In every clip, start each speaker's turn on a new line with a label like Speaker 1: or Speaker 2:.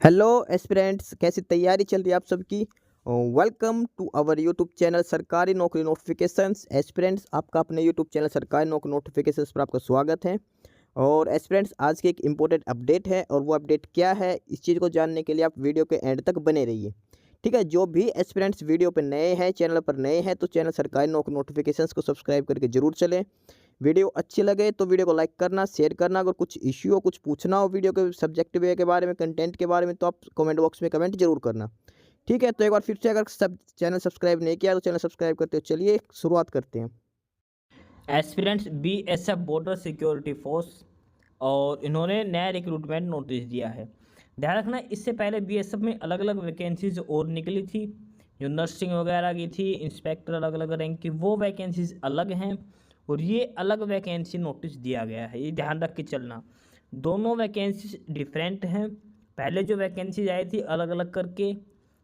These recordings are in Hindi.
Speaker 1: हेलो एस्पिरेंट्स, कैसी तैयारी चल रही है आप सबकी। Welcome to our YouTube channel सरकारी नौकरी नोटिफिकेशंस। एस्पिरेंट्स, आपका अपने यूट्यूब चैनल सरकारी नौकरी नोटिफिकेशंस पर आपका स्वागत है। और एस्पिरेंट्स, आज की एक इम्पोर्टेंट अपडेट है और वो अपडेट क्या है, इस चीज़ को जानने के लिए आप वीडियो के एंड तक बने रहिए। ठीक है, जो भी एस्पिरेंट्स वीडियो पर नए हैं, चैनल पर नए हैं, तो चैनल सरकारी नौकरी नोटिफिकेशंस को सब्सक्राइब करके जरूर चलें। वीडियो अच्छी लगे तो वीडियो को लाइक करना, शेयर करना। अगर कुछ इश्यू हो, कुछ पूछना हो वीडियो के सब्जेक्ट वे के बारे में, कंटेंट के बारे में, तो आप कमेंट बॉक्स में कमेंट जरूर करना। ठीक है, तो एक बार फिर से, अगर सब चैनल सब्सक्राइब नहीं किया तो चैनल सब्सक्राइब करते हो। चलिए शुरुआत करते हैं।
Speaker 2: Aspirants BSF border security force और इन्होंने नया रिक्रूटमेंट नोटिस दिया है। ध्यान रखना, इससे पहले बीएसएफ में अलग अलग वैकेंसीज और निकली थी, जो नर्सिंग वगैरह की थी, इंस्पेक्टर अलग अलग रैंक की, वो वैकेंसीज अलग हैं और ये अलग वैकेंसी नोटिस दिया गया है। ये ध्यान रख के चलना, दोनों वैकेंसी डिफरेंट हैं। पहले जो वैकेंसीज आई थी अलग अलग करके,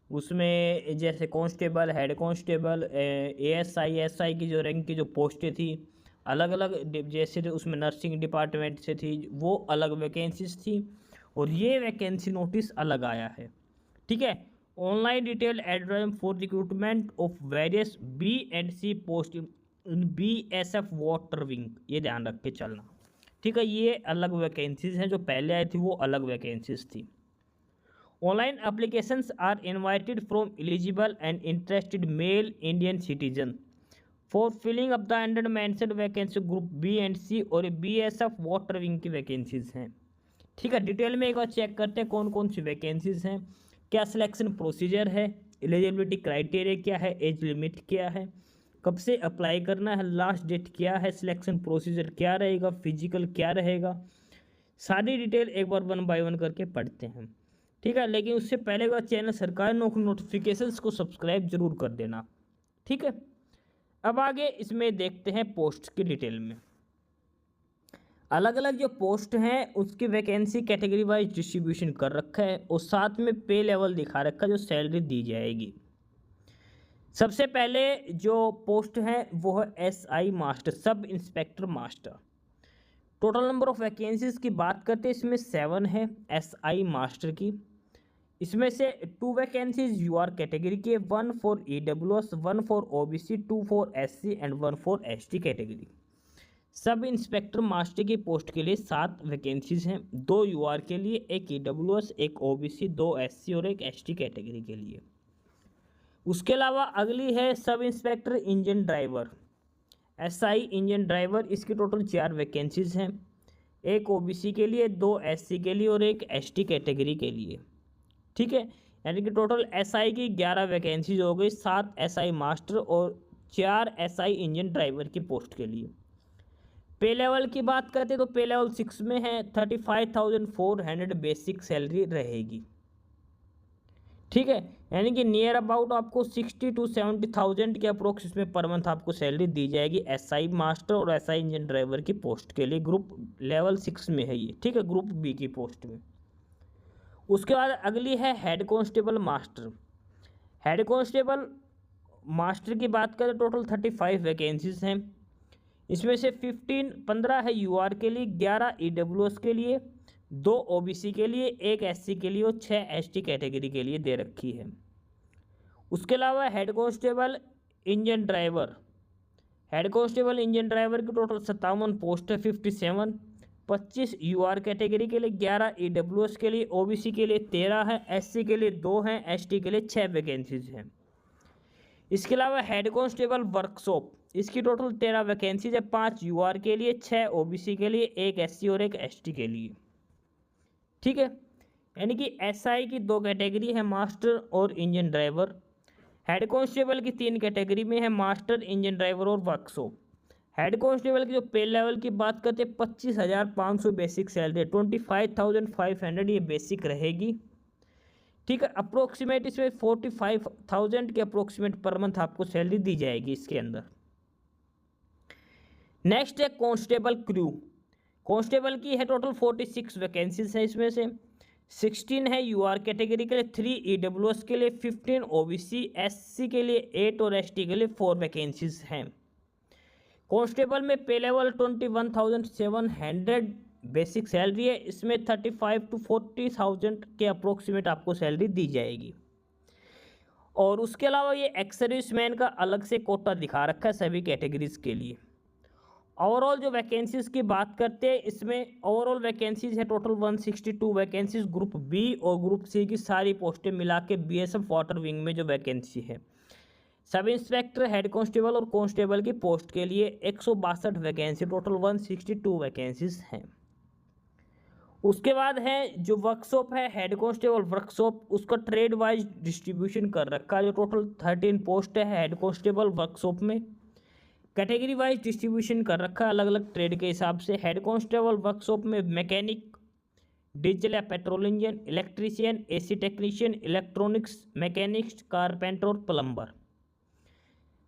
Speaker 2: उसमें जैसे constable, head constable, ASI, SI की जो रैंक की जो पोस्टें थी अलग अलग, जैसे उसमें नर्सिंग डिपार्टमेंट से थी, वो अलग वैकेंसीज थी और ये वैकेंसी नोटिस अलग आया है। ठीक है, online detail advertisement for recruitment of various B and C post in BSF water wing, ये ध्यान रख के चलना। ठीक है, ये अलग वैकेंसीज हैं, जो पहले आई थी वो अलग वैकेंसीज थी। Online applications are invited from eligible and interested male Indian citizens for filling up the under mentioned vacancy group B and C और BSF वाटर विंग की वैकेंसीज हैं। ठीक है, डिटेल में एक बार चेक करते हैं कौन कौन सी वैकेंसीज हैं, क्या सिलेक्शन प्रोसीजर है, एलिजिबिलिटी क्राइटेरिया क्या है, एज लिमिट क्या है, कब से अप्लाई करना है, लास्ट डेट क्या है, सिलेक्शन प्रोसीजर क्या रहेगा, फिजिकल क्या रहेगा, सारी डिटेल एक बार वन बाय वन करके पढ़ते हैं। ठीक है, लेकिन उससे पहले का चैनल सरकारी नौकरी नोटिफिकेशंस को सब्सक्राइब जरूर कर देना। ठीक है, अब आगे इसमें देखते हैं पोस्ट की डिटेल में। अलग अलग जो पोस्ट हैं उसकी वैकेंसी कैटेगरी वाइज डिस्ट्रीब्यूशन कर रखा है और साथ में पे लेवल दिखा रखा है जो सैलरी दी जाएगी। सबसे पहले जो पोस्ट है वो है SI master, sub inspector master. Total number of vacancies की बात करते हैं, इसमें 7 है एसआई मास्टर की। इसमें से 2 वैकेंसीज यूआर कैटेगरी के, 1 for EWS, 1 for OBC, 2 for SC and 1 for ST category. Sub inspector master की पोस्ट के लिए 7 वैकेंसीज हैं, 2 यूआर के लिए, एक ईडब्ल्यूएस, एक ओबीसी, 2 एससी और एक एसटी कैटेगरी के लिए। उसके अलावा अगली है sub inspector engine driver, SI engine driver. इसकी टोटल 4 वैकेंसीज हैं, एक ओबीसी के लिए, 2 एससी के लिए और एक एसटी कैटेगरी के लिए। ठीक है, यानी कि टोटल एसआई की 11 वैकेंसीज हो गई, 7 एसआई मास्टर और 4 एसआई इंजन ड्राइवर की पोस्ट के लिए। पे लेवल की बात करते तो पे लेवल 6 में है, 35,400 बेसिक सैलरी रहेगी। ठीक है, यानी कि नियर अबाउट आपको 60 to 70,000 के अप्रोक्स इसमें पर मंथ आपको सैलरी दी जाएगी एसआई मास्टर और एसआई इंजन ड्राइवर की पोस्ट के लिए। ग्रुप लेवल 6 में है ये। ठीक है, ग्रुप बी की पोस्ट में। उसके बाद अगली है head constable master. Head constable master की बात करें, टोटल 35 वैकेंसीज हैं। इसमें से 15 है यूआर के लिए, 11 ईडब्ल्यूएस के लिए, 2 ओबीसी के लिए, 1 एससी के लिए और 6 एसटी कैटेगरी के लिए दे रखी है। उसके अलावा head constable engine driver, head constable engine driver की टोटल 57 पोस्ट है, 57। 25 यूआर कैटेगरी के लिए, 11 ईडब्ल्यूएस के लिए, ओबीसी के लिए 13 है, एससी के लिए 2 हैं, एसटी के लिए 6 वैकेंसीज हैं। इसके अलावा हेड कांस्टेबल वर्कशॉप, इसकी टोटल 13 वैकेंसीज है, 5 यूआर के लिए, 6 ओबीसी के लिए, 1 एससी और 1 एसटी के लिए। ठीक है, यानी कि एसआई की 2 कैटेगरी है, मास्टर और इंजन ड्राइवर। हेड कांस्टेबल की 3 कैटेगरी में है, मास्टर, इंजन ड्राइवर और वर्कशॉप। हेड कांस्टेबल की जो पे लेवल की बात करते हैं, 25,500 बेसिक सैलरी, 25,500 ये बेसिक रहेगी। ठीक है, अप्रोक्सीमेट इसमें 45,000 के अप्रोक्सीमेट पर मंथ आपको सैलरी दी जाएगी इसके अंदर। नेक्स्ट है कांस्टेबल क्रू। कांस्टेबल की है टोटल 46 वैकेंसीज है, इसमें से 16 है यूआर कैटेगरी के लिए, 3 ईडब्ल्यूएस के लिए, 15 ओबीसी, एससी के लिए 8 और एसटी के लिए 4 वैकेंसीज हैं। कांस्टेबल में पे लेवल 21,700 बेसिक सैलरी है, इसमें 35 to 40,000 के अप्रोक्सीमेट आपको सैलरी दी जाएगी। और उसके अलावा ये एक्स सर्विसमैन का अलग से कोटा दिखा रखा है सभी कैटेगरीज के लिए। ओवरऑल जो वैकेंसीज़ की बात करते हैं, इसमें ओवरऑल वैकेंसीज है टोटल 162 वैकेंसीज ग्रुप बी और ग्रुप सी की सारी पोस्टें मिला के बीएसएफ वाटर विंग में जो वैकेंसी है। सब इंस्पेक्टर, हेड कांस्टेबल और कांस्टेबल की पोस्ट के लिए 162 वैकेंसी, टोटल 162 वैकेंसीज हैं। उसके बाद है जो वर्कशॉप है, हेड कांस्टेबल वर्कशॉप, उसका ट्रेड वाइज डिस्ट्रीब्यूशन कर रखा है। जो टोटल 13 पोस्ट है हेड कांस्टेबल वर्कशॉप में, कैटेगरी वाइज डिस्ट्रीब्यूशन कर रखा है अलग अलग ट्रेड के हिसाब से। हेड कांस्टेबल वर्कशॉप में मैकेनिक, डीजल या petrol engine, electrician, AC technician, electronics, mechanics, carpenter और प्लम्बर।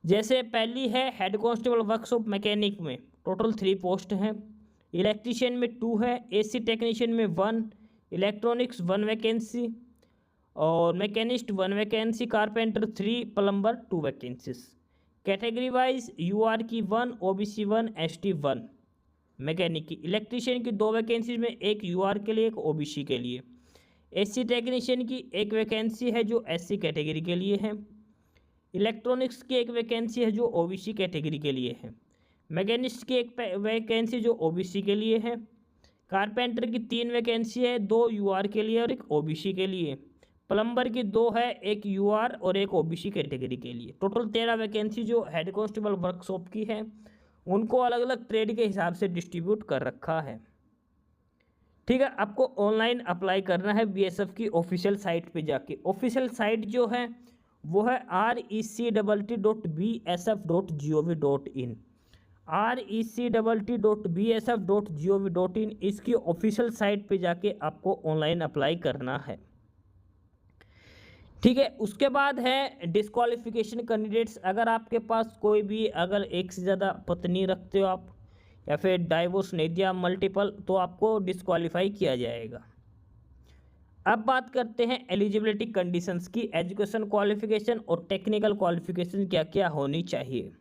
Speaker 2: जैसे पहली है हेड कांस्टेबल वर्कशॉप मैकेनिक में टोटल 3 पोस्ट हैं, इलेक्ट्रीशियन में 2 है, एसी टेक्नीशियन में 1, इलेक्ट्रॉनिक्स 1 वैकेंसी और machinist 1 vacancy, carpenter 3, plumber 2 vacancies. Category wise UR की 1, ओबीसी 1, एसटी 1। मैकेनिक की, इलेक्ट्रीशियन की 2 वैकेंसीज में, एक यूआर के लिए एक ओबीसी के लिए। एसी टेक्नीशियन की 1 वैकेंसी है जो एससी कैटेगरी के लिए है। इलेक्ट्रॉनिक्स की 1 वैकेंसी है जो ओबीसी कैटेगरी के लिए है। मैकेनिस्ट की 1 वैकेंसी जो ओबीसी के लिए है। कारपेंटर की 3 वैकेंसी है, 2 यूआर के लिए और 1 ओबीसी के लिए। प्लम्बर की 2 है, 1 यूआर और 1 ओबीसी कैटेगरी के लिए। टोटल 13 वैकेंसी जो हेड कांस्टेबल वर्कशॉप की है, उनको अलग अलग ट्रेड के हिसाब से डिस्ट्रीब्यूट कर रखा है। ठीक है, आपको ऑनलाइन अप्लाई करना है बीएसएफ की ऑफिशियल साइट पे जाके। ऑफिशियल साइट जो है वो है rect.bsf.gov.in, rect.bsf.gov.in। इसकी ऑफिशियल साइट पे जाके आपको ऑनलाइन अप्लाई करना है। ठीक है, उसके बाद है डिस्क्वालिफिकेशन कैंडिडेट्स। अगर आपके पास कोई भी, अगर एक से ज़्यादा पत्नी रखते हो आप या फिर डाइवोर्स नहीं दिया मल्टीपल, तो आपको डिस्क्वालीफाई किया जाएगा। अब बात करते हैं एलिजिबिलिटी कंडीशंस की। एजुकेशन क्वालिफिकेशन और टेक्निकल क्वालिफिकेशन क्या क्या होनी चाहिए।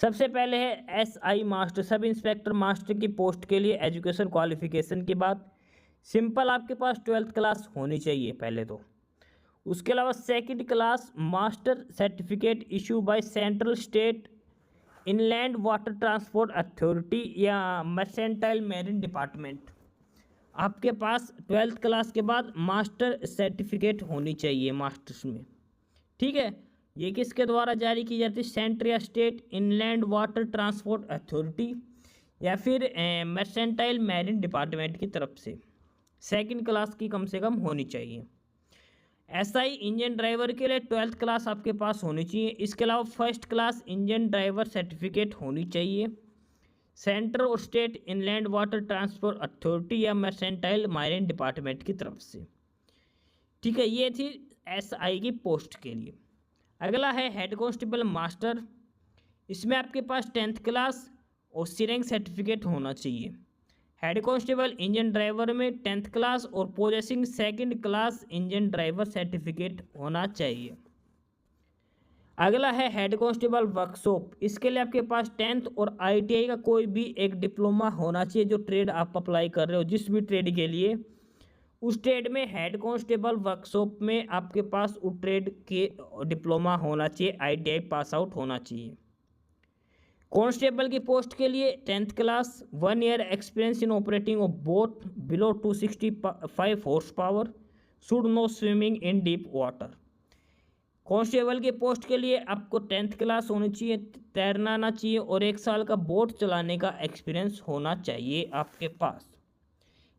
Speaker 2: सबसे पहले है SI master, sub inspector master की पोस्ट के लिए एजुकेशन क्वालिफिकेशन के बाद सिंपल आपके पास 12th क्लास होनी चाहिए पहले तो। उसके अलावा 2nd class master certificate issue by central state inland water transport authority या मर्सेंटाइल मैरीन डिपार्टमेंट। आपके पास 12th क्लास के बाद मास्टर सर्टिफिकेट होनी चाहिए मास्टर्स में। ठीक है, ये किसके द्वारा जारी की जाती है, सेंट्रल या state inland water transport authority या फिर मर्सेंटाइल मैरीन डिपार्टमेंट की तरफ से। 2nd क्लास की कम से कम होनी चाहिए। एसआई इंजन ड्राइवर के लिए 12th क्लास आपके पास होनी चाहिए। इसके अलावा 1st class engine driver certificate होनी चाहिए सेंट्रल और state inland water transport authority या मर्सेंटाइल मैरीन डिपार्टमेंट की तरफ से। ठीक है, ये थी एसआई की पोस्ट के लिए। अगला है हेड कांस्टेबल मास्टर। इसमें आपके पास 10th क्लास और सी रैंक सर्टिफिकेट होना चाहिए। हेड कांस्टेबल इंजन ड्राइवर में 10th क्लास और possessing 2nd class engine driver certificate होना चाहिए। अगला है हेड कांस्टेबल वर्कशॉप। इसके लिए आपके पास 10th और आईटीआई का कोई भी एक डिप्लोमा होना चाहिए। जो ट्रेड आप अप्लाई कर रहे हो, जिस भी ट्रेड के लिए, उस ट्रेड में हेड कांस्टेबल वर्कशॉप में आपके पास उस ट्रेड के डिप्लोमा होना चाहिए, आईटीआई पास आउट होना चाहिए। कांस्टेबल की पोस्ट के लिए 10th class, 1 year experience in operating of boat below 265 horse power, should know swimming in deep water. Constable के पोस्ट के लिए आपको 10th क्लास होनी चाहिए, तैरना आना चाहिए और 1 साल का बोट चलाने का एक्सपीरियंस होना चाहिए आपके पास।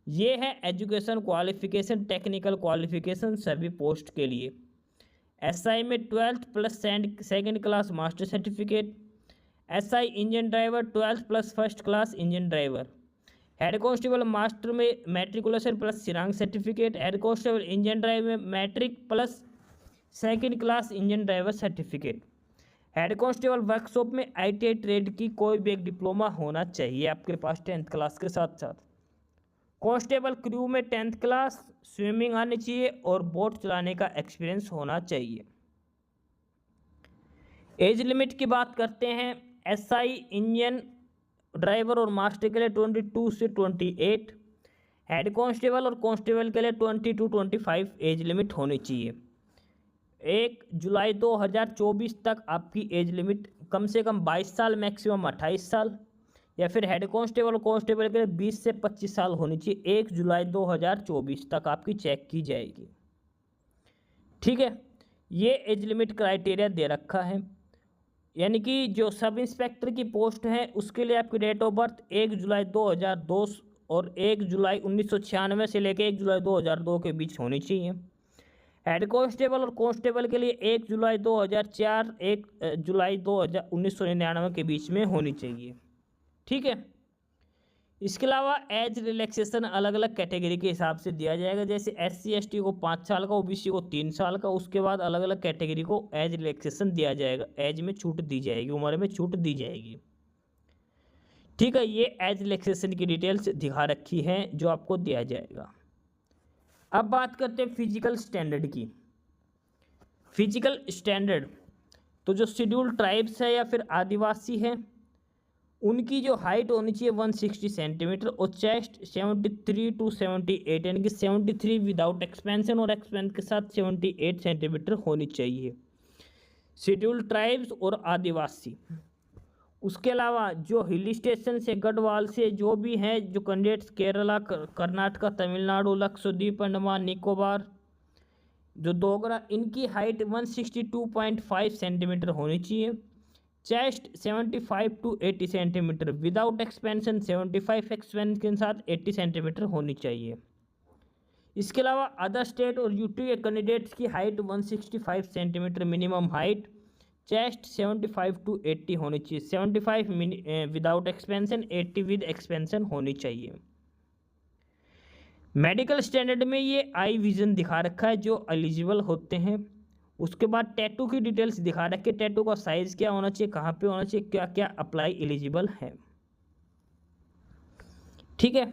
Speaker 2: ये है एजुकेशन क्वालिफिकेशन, टेक्निकल क्वालिफिकेशन सभी पोस्ट के लिए। एसआई में 12th plus 2nd class master certificate. SI engine driver 12th plus 1st class engine driver. Head constable master में मैट्रिकुलेशन प्लस सिरांग certificate. Head constable engine driver में matric plus 2nd class engine driver certificate. Head constable workshop में आईटीआई ट्रेड की कोई भी एक डिप्लोमा होना चाहिए आपके पास 10th क्लास के साथ साथ। कांस्टेबल क्रू में 10th क्लास, स्विमिंग आनी चाहिए और बोट चलाने का एक्सपीरियंस होना चाहिए। एज लिमिट की बात करते हैं। एसआई इंजन ड्राइवर और मास्टर के लिए 22 से 28, हेड कांस्टेबल और कांस्टेबल के लिए 20 to 25 एज लिमिट होनी चाहिए। 1 जुलाई 2024 तक आपकी एज लिमिट कम से कम 22 साल, मैक्सिमम 28 साल, या फिर हेड कांस्टेबल और कांस्टेबल के लिए 20 से 25 साल होनी चाहिए। 1 जुलाई 2024 तक आपकी चेक की जाएगी। ठीक है, ये एज लिमिट क्राइटेरिया दे रखा है, यानी कि जो सब इंस्पेक्टर की पोस्ट है उसके लिए आपकी डेट ऑफ बर्थ 1 जुलाई 2002 और 1 जुलाई 1996 से लेकर 1 जुलाई 2002 के बीच होनी चाहिए। हेड कांस्टेबल और कांस्टेबल के लिए 1 जुलाई 2004 1 जुलाई 1999 के बीच में होनी चाहिए। ठीक है, इसके अलावा एज रिलैक्सेशन अलग अलग कैटेगरी के हिसाब से दिया जाएगा, जैसे SC ST को 5 साल का, OBC को 3 साल का। उसके बाद अलग अलग कैटेगरी को एज रिलैक्सेशन दिया जाएगा, एज में छूट दी जाएगी, उम्र में छूट दी जाएगी। ठीक है, ये एज रिलैक्सेशन की डिटेल्स दिखा रखी है जो आपको दिया जाएगा। अब बात करते हैं फिजिकल स्टैंडर्ड की। फिजिकल स्टैंडर्ड तो जो शेड्यूल ट्राइब्स है या फिर आदिवासी है उनकी जो हाइट होनी चाहिए 160 सेंटीमीटर और चेस्ट 73 to 78, यानी कि 73 विदाउट एक्सपेंशन और एक्सपेंशन के साथ 78 सेंटीमीटर होनी चाहिए, शेड्यूल ट्राइब्स और आदिवासी। उसके अलावा जो हिल स्टेशन से, गढ़वाल से जो भी हैं, जो कैंडिडेट्स केरला, कर्नाटका, तमिलनाडु, लक्षद्वीप, अंडमान निकोबार, जो डोगरा, इनकी हाइट 162.5 सेंटीमीटर होनी चाहिए, chest 75 to 80 centimetre without expansion, 75 expansion के साथ 80 सेंटीमीटर होनी चाहिए। इसके अलावा अदर स्टेट और यूटी के कैंडिडेट्स की height 165 centimetre minimum height, chest 75 to 80 होनी चाहिए, 75 विदाउट एक्सपेंशन, 80 विद एक्सपेंशन होनी चाहिए। मेडिकल स्टैंडर्ड में ये आई विजन दिखा रखा है जो एलिजिबल होते हैं। उसके बाद टैटू की डिटेल्स दिखा रखे, टैटू का साइज क्या होना चाहिए, कहाँ पे होना चाहिए, क्या क्या अप्लाई एलिजिबल है। ठीक है,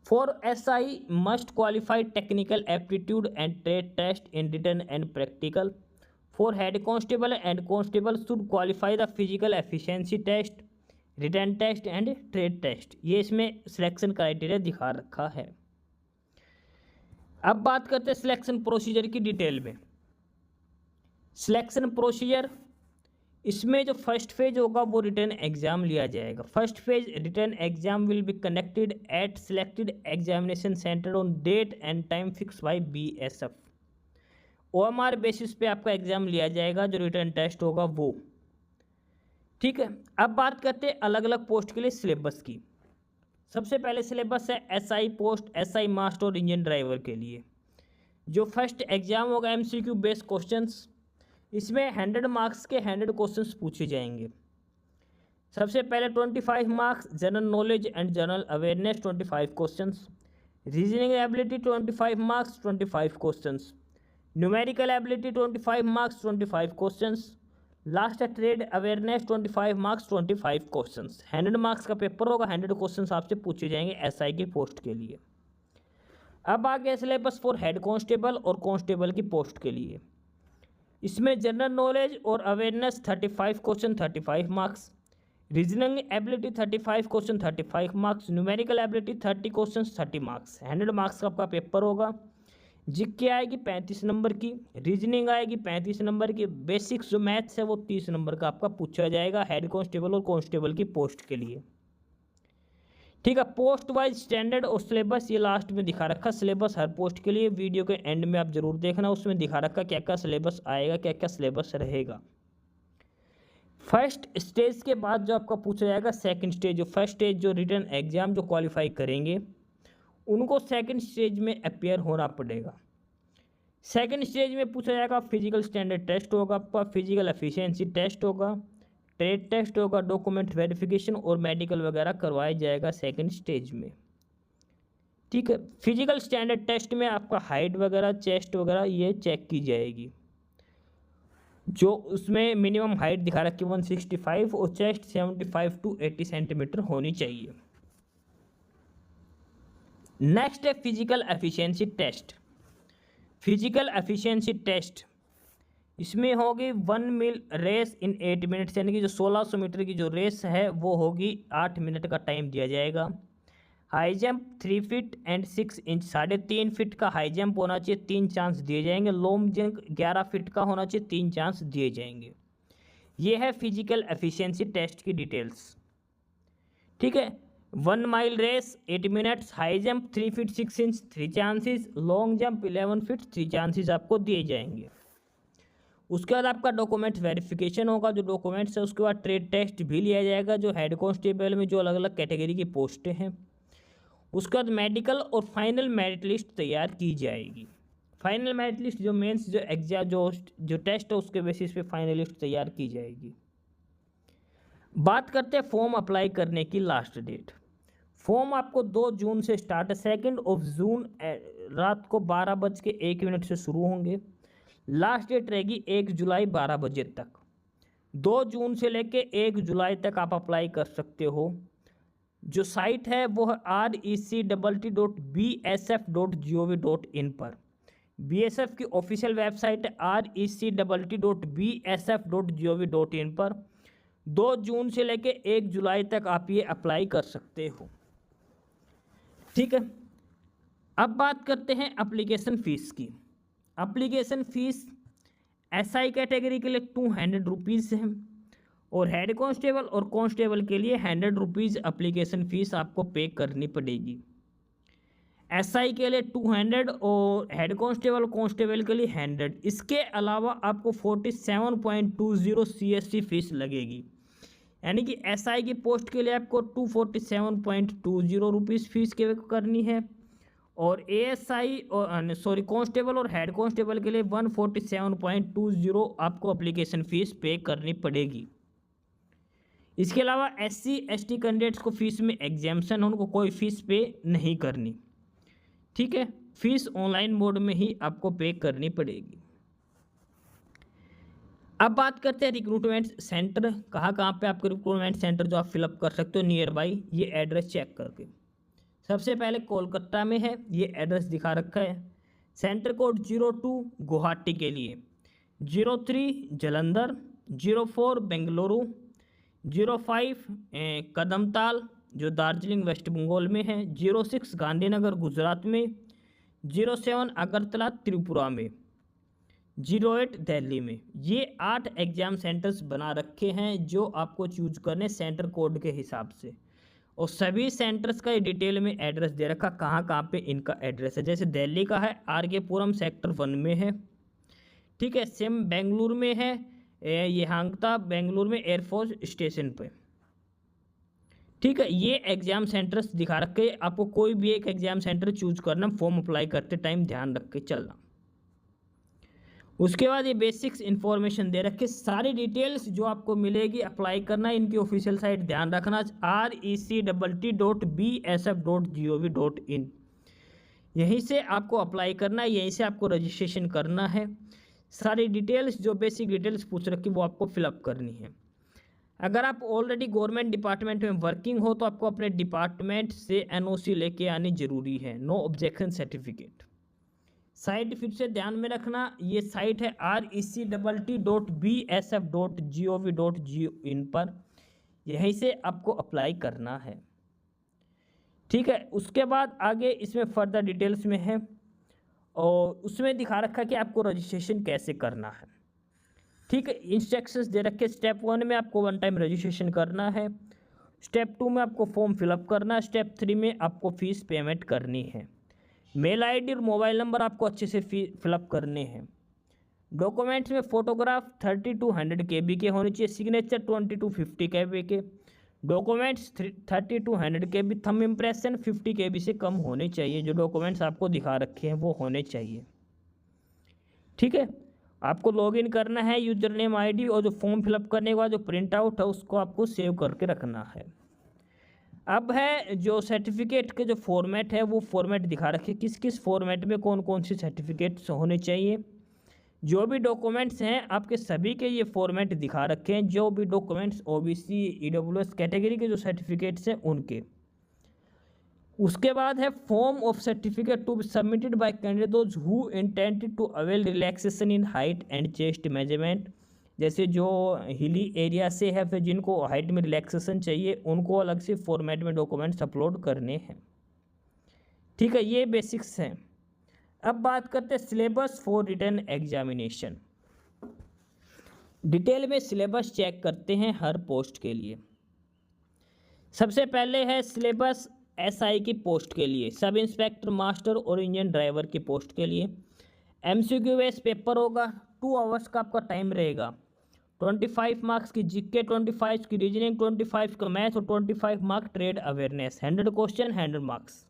Speaker 2: for SI must qualify technical aptitude and trade test in written and practical. For head constable and constable should qualify the physical efficiency test, written test and trade test. ये इसमें सिलेक्शन क्राइटेरिया दिखा रखा है। अब बात करते हैं सिलेक्शन प्रोसीजर की डिटेल में। सिलेक्शन प्रोसीजर, इसमें जो फर्स्ट फेज होगा वो रिटन एग्जाम लिया जाएगा। First phase written exam will be conducted at selected examination centre on date and time fix by BSF। OMR basis पे आपका एग्जाम लिया जाएगा, जो रिटन टेस्ट होगा वो। ठीक है, अब बात करते हैं अलग अलग पोस्ट के लिए सिलेबस की। सबसे पहले सिलेबस है SI पोस्ट, SI मास्टर और इंजन ड्राइवर के लिए। जो फर्स्ट एग्जाम होगा MCQ बेस्ड क्वेश्चंस, इसमें 100 मार्क्स के 100 क्वेश्चंस पूछे जाएंगे। सबसे पहले 25 marks general knowledge and general awareness 25 questions, reasoning ability 25 marks 25 questions, numerical ability 25 marks 25 questions, last trade awareness 25 marks 25 questions. 100 marks का पेपर होगा, 100 क्वेश्चंस आपसे पूछे जाएंगे SI की पोस्ट के लिए। अब आ गया सिलेबस फॉर हेड कांस्टेबल और कांस्टेबल की पोस्ट के लिए। इसमें जनरल नॉलेज और awareness 35 question 35 marks, reasoning ability 35 question 35 marks, numerical ability 30 question 30 marks. 100 marks का आपका पेपर होगा। जीके आएगी 35 नंबर की, रीजनिंग आएगी 35 नंबर की, बेसिक्स जो मैथ्स है वो 30 नंबर का आपका पूछा जाएगा हेड कांस्टेबल और कांस्टेबल की पोस्ट के लिए। ठीक है, पोस्ट वाइज स्टैंडर्ड और सिलेबस ये लास्ट में दिखा रखा। सिलेबस हर पोस्ट के लिए वीडियो के एंड में आप जरूर देखना, उसमें दिखा रखा क्या क्या सिलेबस आएगा, क्या क्या सिलेबस रहेगा। फर्स्ट स्टेज के बाद जो आपका पूछा जाएगा सेकंड स्टेज, जो फर्स्ट स्टेज जो रिटन एग्जाम जो क्वालिफाई करेंगे उनको सेकंड स्टेज में अपीयर होना पड़ेगा। सेकंड स्टेज में पूछा जाएगा फिजिकल स्टैंडर्ड टेस्ट होगा आपका, फिजिकल एफिशिएंसी टेस्ट होगा, ट्रेड टेस्ट होगा, डॉक्यूमेंट वेरिफिकेशन और मेडिकल वगैरह करवाया जाएगा सेकंड स्टेज में। ठीक है, फिजिकल स्टैंडर्ड टेस्ट में आपका हाइट वगैरह, चेस्ट वगैरह ये चेक की जाएगी। जो उसमें मिनिमम हाइट दिखा रखी 165 और चेस्ट 75 to 80 सेंटीमीटर होनी चाहिए। नेक्स्ट है physical efficiency test. Physical efficiency test इसमें होगी 1 मील रेस इन 8 मिनट्स, यानी कि जो 1600 मीटर की जो रेस है वो होगी 8 मिनट का टाइम दिया जाएगा। High jump 3 feet and 6 inch, 3.5 feet का हाई जंप होना चाहिए, 3 चांस दिए जाएंगे। लॉन्ग जंप 11 फीट का होना चाहिए, 3 चांस दिए जाएंगे। ये है फिजिकल एफिशिएंसी टेस्ट की डिटेल्स। ठीक है, 1 mile race 8 minutes, high jump 3 feet 6 inch 3 chances, long jump 11 feet 3 chances आपको दिए जाएंगे। उसके बाद आपका डॉक्यूमेंट्स वेरिफिकेशन होगा, जो डॉक्यूमेंट्स है उसके बाद ट्रेड टेस्ट भी लिया जाएगा, जो हेड कांस्टेबल में जो अलग अलग कैटेगरी की पोस्टें हैं। उसके बाद मेडिकल और फाइनल मेरिट लिस्ट तैयार की जाएगी। फाइनल मेरिट लिस्ट जो मेंस जो एग्जाम जो टेस्ट है उसके बेसिस पे फाइनल लिस्ट तैयार की जाएगी। बात करते हैं फॉर्म अप्लाई करने की लास्ट डेट। फॉर्म आपको 2 जून से स्टार्ट है, 2 जून रात को 12:01 से शुरू होंगे। लास्ट डेट रहेगी 1 जुलाई 12 बजे तक। 2 जून से लेके 1 जुलाई तक आप अप्लाई कर सकते हो। जो साइट है वो है rect.bsf.gov.in पर। BSF की ऑफिशियल वेबसाइट है rect.bsf.gov.in पर। 2 जून से लेके 1 जुलाई तक आप ये अप्लाई कर सकते हो। ठीक है, अब बात करते हैं एप्लीकेशन फ़ीस की। एप्लीकेशन फ़ीस SI कैटेगरी के लिए 200 रुपीज़ है और हेड कांस्टेबल और कांस्टेबल के लिए 100 रुपीज़ एप्लीकेशन फ़ीस आपको पे करनी पड़ेगी। SI के लिए 200 और हेड कांस्टेबल के लिए 100। इसके अलावा आपको 47.20 CSC फीस लगेगी, यानी कि SI की पोस्ट के लिए आपको 247.20 रुपीज़ फीस करनी है और ASI और कांस्टेबल और हेड कांस्टेबल के लिए 147.20 आपको एप्लीकेशन फ़ीस पे करनी पड़ेगी। इसके अलावा SC ST कैंडिडेट्स को फीस में एग्जाम्पशन है, उनको कोई फ़ीस पे नहीं करनी। ठीक है, फीस ऑनलाइन मोड में ही आपको पे करनी पड़ेगी। अब बात करते हैं रिक्रूटमेंट सेंटर, कहाँ पे आपके रिक्रूटमेंट सेंटर जो आप फिलअप कर सकते हो नियर बाई, ये एड्रेस चेक करके। सबसे पहले कोलकाता में है, ये एड्रेस दिखा रखा है। सेंटर कोड 02 गुवाहाटी के लिए, 03 जलंधर, 04 बेंगलुरु, 05 कदमताल जो दार्जिलिंग वेस्ट बंगाल में है, 06 गांधीनगर गुजरात में, 07 अगरतला त्रिपुरा में, 08 दिल्ली में। ये 8 एग्ज़ाम सेंटर्स बना रखे हैं जो आपको चूज करने सेंटर कोड के हिसाब से, और सभी सेंटर्स का डिटेल में एड्रेस दे रखा कहाँ पे इनका एड्रेस है। जैसे दिल्ली का है RK पुरम सेक्टर 1 में है। ठीक है, सेम बेंगलुरु में है यहांगता बेंगलुरु में एयरफोर्स स्टेशन पे। ठीक है, ये एग्ज़ाम सेंटर्स दिखा रखे, आपको कोई भी एक एग्ज़ाम सेंटर चूज करना फॉर्म अप्लाई करते टाइम ध्यान रख के चलना। उसके बाद ये बेसिक्स इन्फॉर्मेशन दे रखे, सारी डिटेल्स जो आपको मिलेगी अप्लाई करना इनकी ऑफिशियल साइट ध्यान रखना rect.bsf.gov.in, यहीं से आपको अप्लाई करना है, यहीं से आपको रजिस्ट्रेशन करना है। सारी डिटेल्स जो बेसिक डिटेल्स पूछ रखी वो आपको फिलअप करनी है। अगर आप ऑलरेडी गवर्नमेंट डिपार्टमेंट में वर्किंग हो तो आपको अपने डिपार्टमेंट से NOC लेके आनी जरूरी है, नो ऑब्जेक्शन सर्टिफिकेट। साइट फिर से ध्यान में रखना, ये साइट है rect.bsf.gov.in पर, यहीं से आपको अप्लाई करना है। ठीक है, उसके बाद आगे इसमें फर्दर डिटेल्स में है और उसमें दिखा रखा कि आपको रजिस्ट्रेशन कैसे करना है। ठीक है, इंस्ट्रक्शंस दे रखे, स्टेप 1 में आपको 1 टाइम रजिस्ट्रेशन करना है, स्टेप 2 में आपको फॉर्म फिलअप करना है, स्टेप 3 में आपको फ़ीस पेमेंट करनी है। मेल ID और मोबाइल नंबर आपको अच्छे से फिलअप करने हैं। डॉक्यूमेंट्स में फ़ोटोग्राफ 30 to 100 KB के होने चाहिए, सिग्नेचर 20 to 50 KB के, documents 30 to 100 KB, thumb impression 50 KB से कम होने चाहिए। जो डॉक्यूमेंट्स आपको दिखा रखे हैं वो होने चाहिए। ठीक है, आपको लॉगिन करना है, यूजर नेम ID, और जो फॉर्म फिलअप करने के बाद जो प्रिंट आउट है उसको आपको सेव करके रखना है। अब है जो सर्टिफिकेट के जो फॉर्मेट है वो फॉर्मेट दिखा रखे, किस किस फॉर्मेट में कौन कौन सी सर्टिफिकेट्स होने चाहिए। जो भी डॉक्यूमेंट्स हैं आपके सभी के ये फॉर्मेट दिखा रखे हैं, जो भी डॉक्यूमेंट्स OBC EWS कैटेगरी के जो सर्टिफिकेट्स हैं उनके। उसके बाद है form of certificate to be submitted by candidate those who intended to avail relaxation in height and chest measurement. जैसे जो हिली एरिया से है, फिर जिनको हाइट में रिलैक्सेशन चाहिए, उनको अलग से फॉर्मेट में डॉक्यूमेंट्स अपलोड करने हैं। ठीक है, ये बेसिक्स हैं। अब बात करते हैं syllabus for written examination. Detail में सिलेबस चेक करते हैं हर पोस्ट के लिए। सबसे पहले है सिलेबस एसआई की पोस्ट के लिए, सब इंस्पेक्टर, मास्टर और इंजन ड्राइवर की पोस्ट के लिए। एमसीक्यू बेस पेपर होगा, 2 आवर्स का आपका टाइम रहेगा। 25 मार्क्स की जीके, 25 की रीजनिंग, 25 का मैथ और 25 mark trade awareness. 100 question, 100 marks.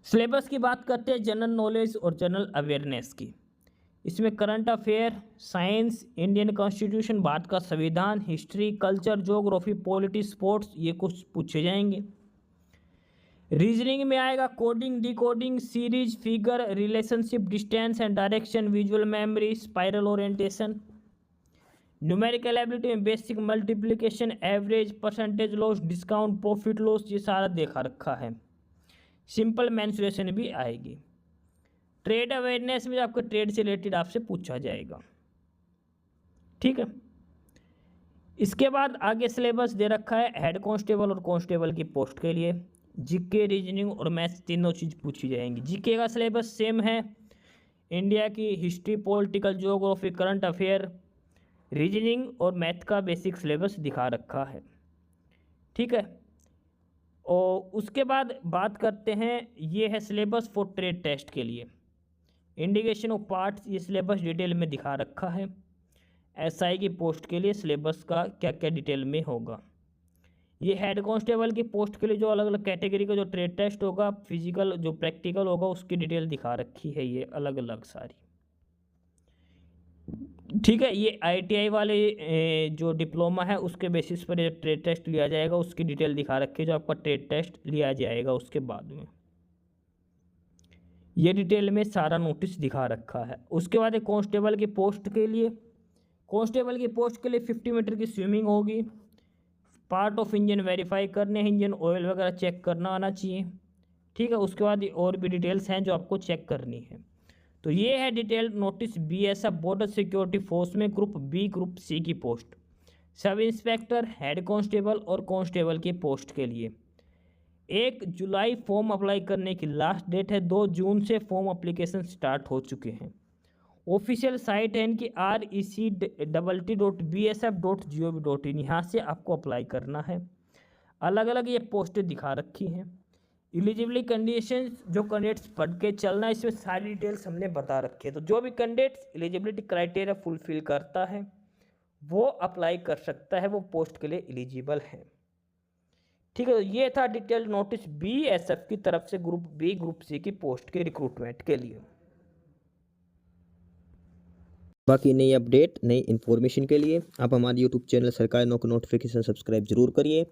Speaker 2: Syllabus की बात करते हैं जनरल नॉलेज और जनरल अवेयरनेस की। इसमें current affair, science, Indian constitution, Bharat का संविधान, history, culture, geography, politics, sports, ये कुछ पूछे जाएंगे। रीजनिंग में आएगा coding, decoding, series, figure, relationship, distance and direction, visual memory, spiral orientation. Numerical ability में basic multiplication, average, percentage loss, discount, profit loss, ये सारा देखा रखा है। सिंपल मेंसुरेशन भी आएगी। ट्रेड अवेयरनेस में आपको ट्रेड से रिलेटेड आपसे पूछा जाएगा। ठीक है, इसके बाद आगे सिलेबस दे रखा है हेड कांस्टेबल और कांस्टेबल की पोस्ट के लिए। जीके, रीजनिंग और मैथ्स तीनों चीज़ पूछी जाएंगी। जीके का सिलेबस सेम है, इंडिया की history, political, geography, current affair. Reasoning और मैथ का बेसिक सिलेबस दिखा रखा है। ठीक है, और उसके बाद बात करते हैं, ये है सिलेबस फॉर ट्रेड टेस्ट के लिए। इंडिकेशन ऑफ पार्ट्स, ये सिलेबस डिटेल में दिखा रखा है। एसआई की पोस्ट के लिए सिलेबस का क्या क्या डिटेल में होगा। ये हेड कांस्टेबल की पोस्ट के लिए जो अलग अलग कैटेगरी का जो ट्रेड टेस्ट होगा, फिजिकल जो प्रैक्टिकल होगा, उसकी डिटेल दिखा रखी है ये अलग अलग सारी। ठीक है, ये आईटीआई वाले जो डिप्लोमा है उसके बेसिस पर ये ट्रेड टेस्ट लिया जाएगा, उसकी डिटेल दिखा रखी है, जो आपका ट्रेड टेस्ट लिया जाएगा उसके बाद में। ये डिटेल में सारा नोटिस दिखा रखा है। उसके बाद एक कांस्टेबल की पोस्ट के लिए, कांस्टेबल की पोस्ट के लिए 50 मीटर की स्विमिंग होगी। पार्ट ऑफ इंजन वेरीफाई करने, इंजन ऑयल वगैरह चेक करना आना चाहिए। ठीक है, उसके बाद और भी डिटेल्स हैं जो आपको चेक करनी है। तो ये है detail notice BSF border security force में ग्रुप बी, ग्रुप सी की post, sub inspector, head constable और कांस्टेबल की पोस्ट के लिए। 1 जुलाई फॉर्म अप्लाई करने की लास्ट डेट है। 2 जून से फॉर्म अप्लीकेशन स्टार्ट हो चुके हैं। ऑफिशियल साइट है इनकी RECT.BSF.gov.in, यहाँ से आपको अप्लाई करना है। अलग अलग ये पोस्टें दिखा रखी हैं। एलिजिबिलिटी कंडीशंस, जो कैंडिडेट्स पढ़ के चलना, इसमें सारी डिटेल्स हमने बता रखी है। तो जो भी कैंडिडेट्स एलिजिबिलिटी क्राइटेरिया फुलफिल करता है वो अप्लाई कर सकता है, वो पोस्ट के लिए एलिजिबल है। ठीक है, तो ये था डिटेल नोटिस बीएसएफ की तरफ से ग्रुप बी, ग्रुप सी की पोस्ट के रिक्रूटमेंट के लिए।
Speaker 1: बाकी नई अपडेट, नई इन्फॉर्मेशन के लिए आप हमारे यूट्यूब चैनल सरकारी नौकरी नोटिफिकेशन सब्सक्राइब जरूर करिए।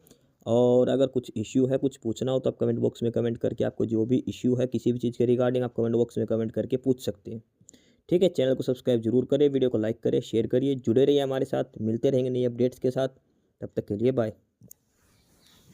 Speaker 1: और अगर कुछ इश्यू है, कुछ पूछना हो, तो आप कमेंट बॉक्स में कमेंट करके आपको जो भी इश्यू है किसी भी चीज़ के रिगार्डिंग, आप कमेंट बॉक्स में कमेंट करके पूछ सकते हैं। ठीक है, चैनल को सब्सक्राइब जरूर करें, वीडियो को लाइक करें, शेयर करिए, जुड़े रहिए हमारे साथ। मिलते रहेंगे नई अपडेट्स के साथ, तब तक के लिए बाय।